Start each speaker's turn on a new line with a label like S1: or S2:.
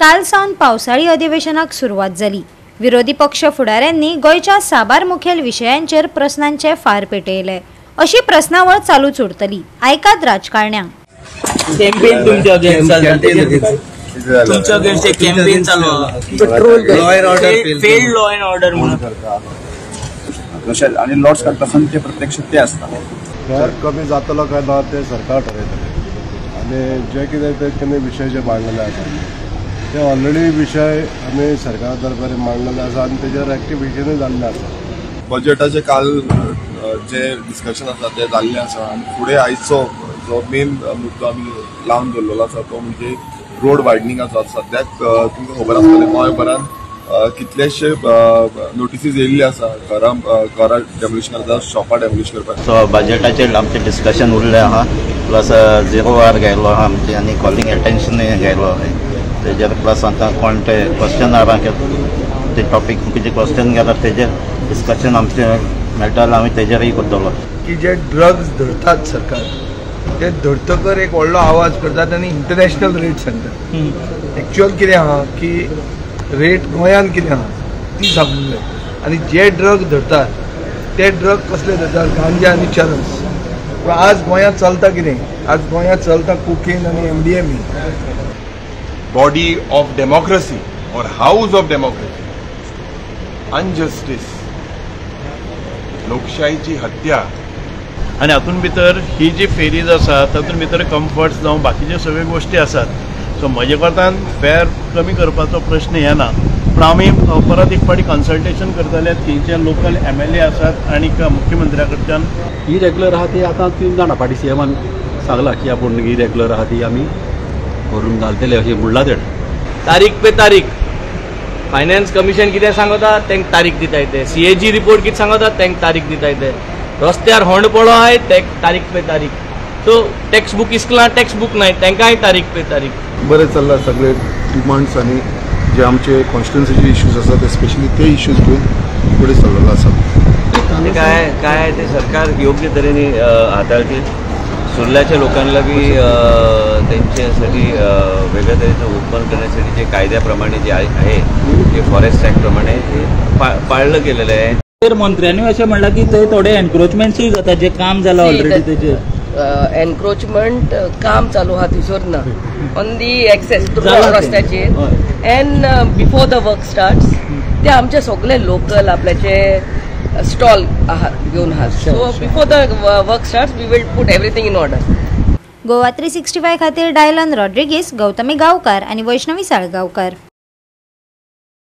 S1: काल सावन पावसाळी अधिवेशनाक सुरुवात जाली। विरोधी पक्ष फुडाऱ्यांनी गोयच्या साबार मुखेल विषयांचेर प्रश्नांचे फार पेटयले। अशी प्रश्नावळ चालूच उरतली। आयकात राजकारण्यांक।
S2: कॅम्पेन तुमच्या अगेन्स्ट एक कॅम्पेन चालू law and order failed law and order म्हणून
S3: आणि लॉर्ड्स करता ते प्रत्यक्ष ते असतात
S4: दर कमी जातलो काय ना ते सरकार ठरयतले आणि जे कितें विषय जे मांडलेले आसात ते ऑलरेडी विषय आमी सरकार दरबार मांडलेले आसा आणि तेजेर एक्टिव्हिटीनूय जाल्ले आसा।
S3: बजेटाचे काल जे डिस्कशन आसा ते जाल्ले आसा आणि फुडें आयचो जो मेन मुद्दो आमी लावन दवरलेलो आसा तो म्हणजे रोड वायडनिंगाचो। सद्याक तुमकां खबर आसतलें गोंयभरान कितलेशे नोटिसीस येयल्ले आसा घरां डेमोलिश करता, शॉपां डेमोलिश करपाक।
S5: सो बजेटाचेर आमचें डिस्कशन उरलें आहा, प्लस 0 आवर घायलो आहा आमचे आनी कॉलिंग एटेन्शनूय घायलो तेजेर, प्लस आतां कोण ते क्वेश्चनारांक ते टॉपीक कितें क्वेश्चन घेतात तेजेर डिस्कशन आमचें मेळटा, आमी तेजेरय करतलो।
S6: की जे ड्रग्स धरतात सरकार ते धरतकर एक व्हडलो आवाज करतात आनी इंटरनॅशनल रेट सांगतात। एक्चुअल कितें आहा की रेट गोंयान कितें आहा ती सांगूंक जाय। आनी जे ड्रग धरतात ते ड्रग कसले धरतात, गांजा आनी चरस। आज गोंयांत चलता कितें, आज गोंयांत चलता कोकेन आनी MDMA।
S7: बॉडी ऑफ डेमोक्रेसी और हाउस ऑफ डेमोक्रेसी, अनजस्टिस, लोकशाहीची हत्या
S8: आणि हातून भितर ही जी फेरीज आसा तातूंत भितर कम्फर्ट्स जावं बाकीच्यो सगळ्यो गोष्टी आसात। सो म्हजे कोतान फेर कमी करपाचो प्रश्न येना, पूण आमी परत एक फावटी कन्सल्टेशन करतले। थंयचे लोकल MLA आसात आणि मुख्यमंत्र्या कडच्यान
S9: ही रेग्युलर आहा ती आतां 3 जाणां फाटी CMन सांगला की आपूण ही रेग्युलर आहा ती आमी करून घालतले अशें म्हणला तेणें।
S2: तारीख पे तारीख फायनान्स कमिशन कितें सांगता तेंक तारीख दिता येते, CAG रिपोर्ट कितें सांगता तेंक तारीख दिता येते, रस्त्यार होंड पडलो आहाय तेंक तारीख पे तारीख। सो टेक्स्ट बुक इस्कलां टेक्स्ट बुक नाय तेंकाय तारीख पे तारीख।
S4: बरें चल्ला सगळे डिमांड्स आणि जे आमचे कॉन्स्टिट्युन्सीचे इश्यूज आसात स्पेशली ते इश्यूज घेवन फुडें चल्लेलो आसा।
S5: काय ते सरकार योग्य तरेने हाताळतील। सुर्ल्याच्या लोकांना बी त्यांच्यासाठी वेगळ्या तऱ्हेचं उत्पन्न करण्यासाठी जे कायद्याप्रमाणे जे आहे जे फॉरेस्ट ॲक्ट प्रमाणे ते पाळलं गेलेलं आहे।
S2: तर मंत्र्यांनी अशें म्हणलां की थंय थोडे एनक्रोचमेंट्सूय जाता, जे काम जालां ऑलरेडी तेजेर।
S10: एनक्रोचमेंट काम चालू आहा थंयसर ना, ऑन दी एक्सेस रस्त्याचेर and before the work starts ते आमचे सगळे लोकल आपल्याचे स्टॉल घेवन आहात। So before the work starts we will put everything in order.
S1: Goa 365 खातीर डायलन रॉड्रिगीस, गौतमी गांवकार आणि वैष्णवी साळगांवकार।